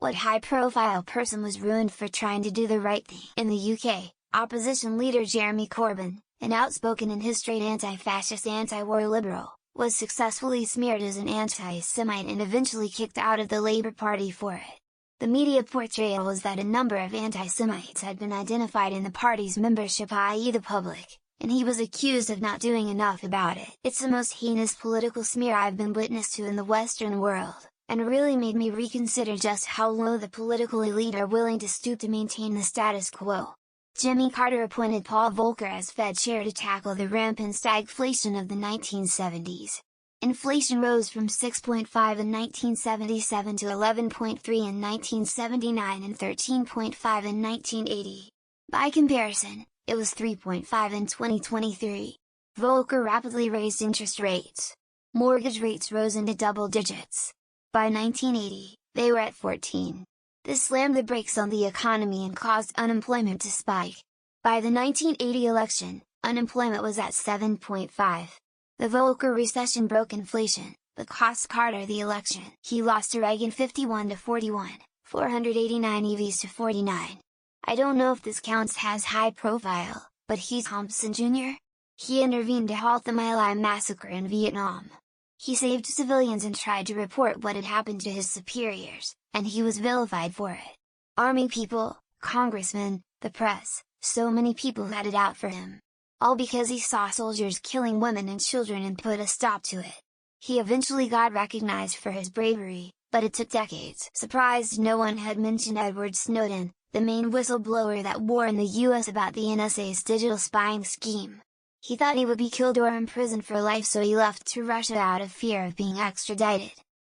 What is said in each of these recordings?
What high-profile person was ruined for trying to do the right thing? In the UK, opposition leader Jeremy Corbyn, an outspoken and his straight anti-fascist anti-war liberal, was successfully smeared as an anti-Semite and eventually kicked out of the Labour Party for it. The media portrayal was that a number of anti-Semites had been identified in the party's membership, i.e. the public, and he was accused of not doing enough about it. It's the most heinous political smear I've been witness to in the Western world, and really made me reconsider just how low the political elite are willing to stoop to maintain the status quo. Jimmy Carter appointed Paul Volcker as Fed chair to tackle the rampant stagflation of the 1970s. Inflation rose from 6.5 in 1977 to 11.3 in 1979 and 13.5 in 1980. By comparison, it was 3.5 in 2023. Volcker rapidly raised interest rates. Mortgage rates rose into double digits. By 1980, they were at 14. This slammed the brakes on the economy and caused unemployment to spike. By the 1980 election, unemployment was at 7.5. The Volcker recession broke inflation, but cost Carter the election. He lost to Reagan 51-41, 489 EVs to 49. I don't know if this counts as high profile, but he's Thompson Jr. He intervened to halt the My Lai massacre in Vietnam. He saved civilians and tried to report what had happened to his superiors, and he was vilified for it. Army people, congressmen, the press, so many people had it out for him. All because he saw soldiers killing women and children and put a stop to it. He eventually got recognized for his bravery, but it took decades. Surprised no one had mentioned Edward Snowden, the main whistleblower that wore in the US about the NSA's digital spying scheme. He thought he would be killed or imprisoned for life, so he left to Russia out of fear of being extradited.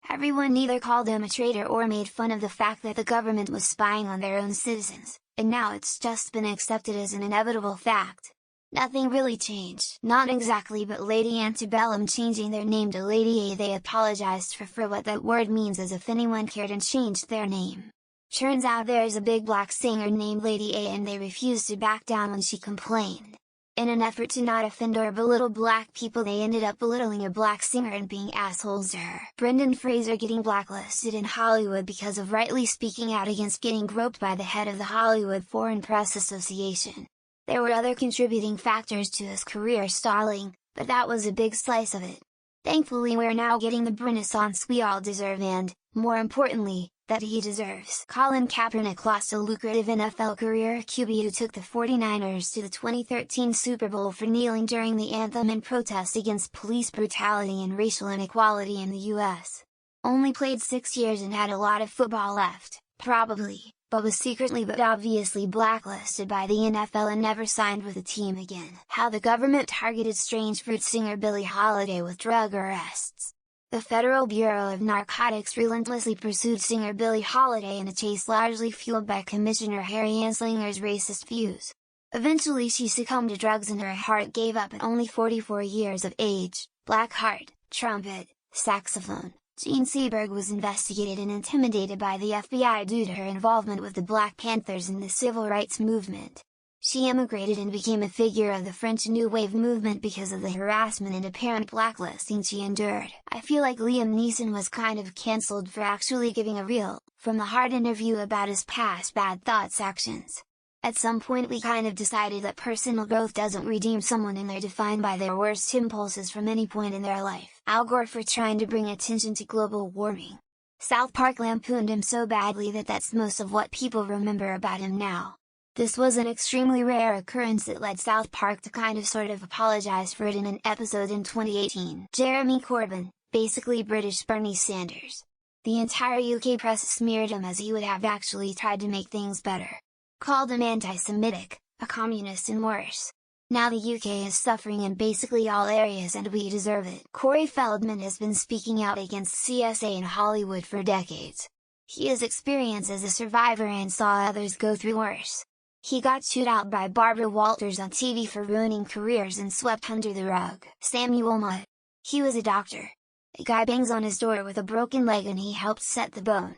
Everyone either called him a traitor or made fun of the fact that the government was spying on their own citizens, and now it's just been accepted as an inevitable fact. Nothing really changed. Not exactly, but Lady Antebellum changing their name to Lady A. They apologized for what that word means, as if anyone cared, and changed their name. Turns out there's a big black singer named Lady A and they refused to back down when she complained. In an effort to not offend or belittle black people, they ended up belittling a black singer and being assholes to her. Brendan Fraser getting blacklisted in Hollywood because of rightly speaking out against getting groped by the head of the Hollywood Foreign Press Association. There were other contributing factors to his career stalling, but that was a big slice of it. Thankfully we're now getting the renaissance we all deserve and, more importantly, that he deserves. Colin Kaepernick lost a lucrative NFL career QB who took the 49ers to the 2013 Super Bowl for kneeling during the anthem in protest against police brutality and racial inequality in the US. Only played 6 years and had a lot of football left, probably, but was secretly but obviously blacklisted by the NFL and never signed with the team again. How the government targeted Strange Fruit singer Billie Holiday with drug arrests. The Federal Bureau of Narcotics relentlessly pursued singer Billie Holiday in a chase largely fueled by Commissioner Harry Anslinger's racist views. Eventually she succumbed to drugs and her heart gave up at only 44 years of age. Blackheart, trumpet, saxophone. Gene Seberg was investigated and intimidated by the FBI due to her involvement with the Black Panthers in the civil rights movement. She emigrated and became a figure of the French New Wave movement because of the harassment and apparent blacklisting she endured. I feel like Liam Neeson was kind of cancelled for actually giving a real, from the heart interview about his past bad thoughts actions. At some point we kind of decided that personal growth doesn't redeem someone and they're defined by their worst impulses from any point in their life. Al Gore for trying to bring attention to global warming. South Park lampooned him so badly that that's most of what people remember about him now. This was an extremely rare occurrence that led South Park to kind of sort of apologize for it in an episode in 2018. Jeremy Corbyn, basically British Bernie Sanders. The entire UK press smeared him as he would have actually tried to make things better. Called him anti-Semitic, a communist and worse. Now the UK is suffering in basically all areas and we deserve it. Corey Feldman has been speaking out against CSA in Hollywood for decades. He has experience as a survivor and saw others go through worse. He got chewed out by Barbara Walters on TV for ruining careers and swept under the rug. Samuel Mudd. He was a doctor. A guy bangs on his door with a broken leg and he helped set the bone.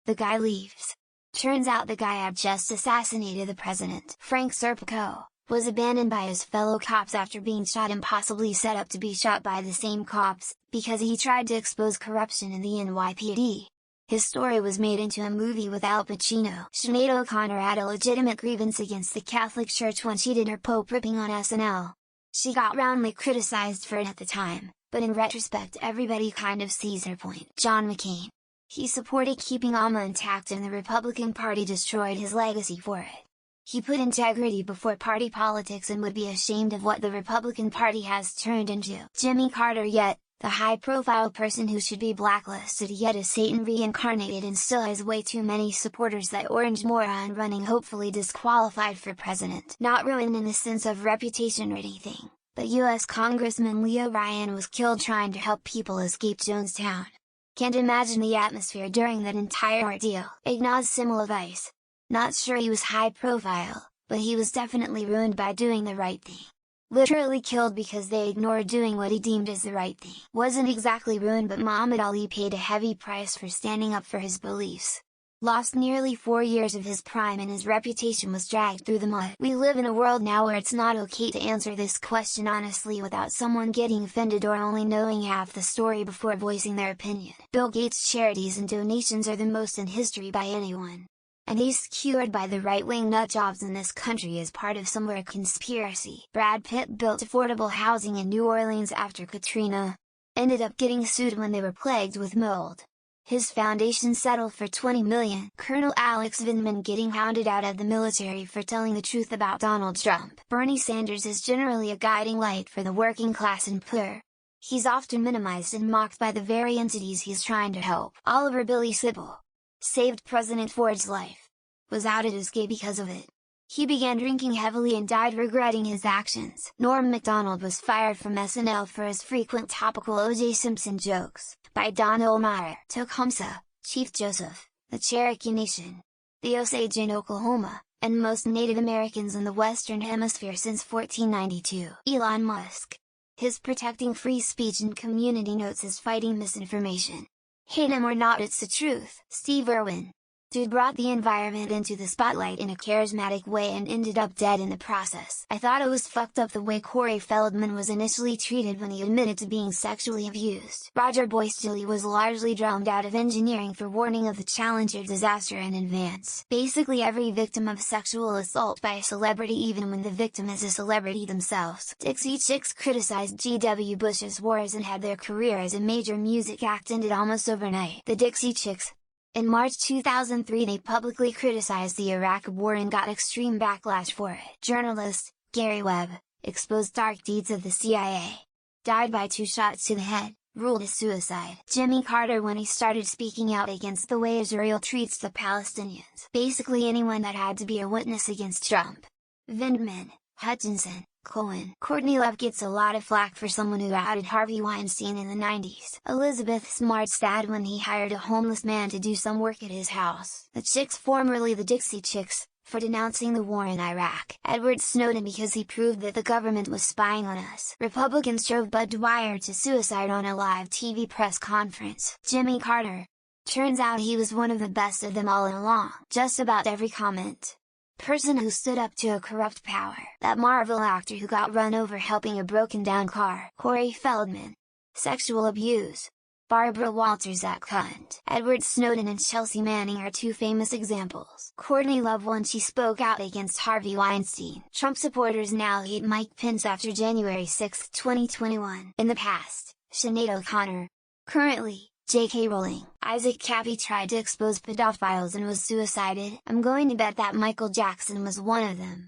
The guy leaves. Turns out the guy had just assassinated the president. Frank Serpico was abandoned by his fellow cops after being shot and possibly set up to be shot by the same cops, because he tried to expose corruption in the NYPD. His story was made into a movie with Al Pacino. Sinead O'Connor had a legitimate grievance against the Catholic Church when she did her Pope ripping on SNL. She got roundly criticized for it at the time, but in retrospect everybody kind of sees her point. John McCain. He supported keeping Alma intact and the Republican Party destroyed his legacy for it. He put integrity before party politics and would be ashamed of what the Republican Party has turned into. Jimmy Carter yet, the high-profile person who should be blacklisted yet is Satan reincarnated and still has way too many supporters that orange moron running hopefully disqualified for president. Not ruined in the sense of reputation or anything, but US Congressman Leo Ryan was killed trying to help people escape Jonestown. Can't imagine the atmosphere during that entire ordeal. Ignaz Semmelweis. Not sure he was high profile, but he was definitely ruined by doing the right thing. Literally killed because they ignored doing what he deemed as the right thing. Wasn't exactly ruined, but Muhammad Ali paid a heavy price for standing up for his beliefs. Lost nearly 4 years of his prime and his reputation was dragged through the mud. We live in a world now where it's not okay to answer this question honestly without someone getting offended or only knowing half the story before voicing their opinion. Bill Gates' charities and donations are the most in history by anyone. And he's secured by the right-wing nutjobs in this country as part of some weird conspiracy. Brad Pitt built affordable housing in New Orleans after Katrina. Ended up getting sued when they were plagued with mold. His foundation settled for $20 million. Colonel Alex Vindman getting hounded out of the military for telling the truth about Donald Trump. Bernie Sanders is generally a guiding light for the working class and poor. He's often minimized and mocked by the very entities he's trying to help. Oliver Billy Sibble. Saved President Ford's life. Was outed as gay because of it. He began drinking heavily and died regretting his actions. Norm Macdonald was fired from SNL for his frequent topical O.J. Simpson jokes. By Don Ohlmeyer. Tecumseh, Chief Joseph, the Cherokee Nation. The Osage in Oklahoma, and most Native Americans in the Western Hemisphere since 1492. Elon Musk. His protecting free speech and community notes is fighting misinformation. Hate him or not, it's the truth. Steve Irwin. Dude brought the environment into the spotlight in a charismatic way and ended up dead in the process. I thought it was fucked up the way Corey Feldman was initially treated when he admitted to being sexually abused. Roger Boystili was largely drummed out of engineering for warning of the Challenger disaster in advance. Basically every victim of sexual assault by a celebrity, even when the victim is a celebrity themselves. Dixie Chicks criticized G.W. Bush's wars and had their career as a major music act ended almost overnight. The Dixie Chicks. In March 2003 they publicly criticized the Iraq War and got extreme backlash for it. Journalist, Gary Webb, exposed dark deeds of the CIA. Died by 2 shots to the head, ruled a suicide. Jimmy Carter when he started speaking out against the way Israel treats the Palestinians. Basically anyone that had to be a witness against Trump. Vindman, Hutchinson, Cohen. Courtney Love gets a lot of flack for someone who outed Harvey Weinstein in the 90s. Elizabeth Smart's dad when he hired a homeless man to do some work at his house. The Chicks, formerly the Dixie Chicks, for denouncing the war in Iraq. Edward Snowden because he proved that the government was spying on us. Republicans drove Bud Dwyer to suicide on a live TV press conference. Jimmy Carter. Turns out he was one of the best of them all along. Just about every comment. Person who stood up to a corrupt power. That Marvel actor who got run over helping a broken down car. Corey Feldman. Sexual abuse. Barbara Walters, that cunt. Edward Snowden and Chelsea Manning are 2 famous examples. Courtney Love when she spoke out against Harvey Weinstein. Trump supporters now hate Mike Pence after January 6, 2021. In the past, Sinead O'Connor. Currently, J.K. Rowling. Isaac Cappy tried to expose pedophiles and was suicided. I'm going to bet that Michael Jackson was one of them.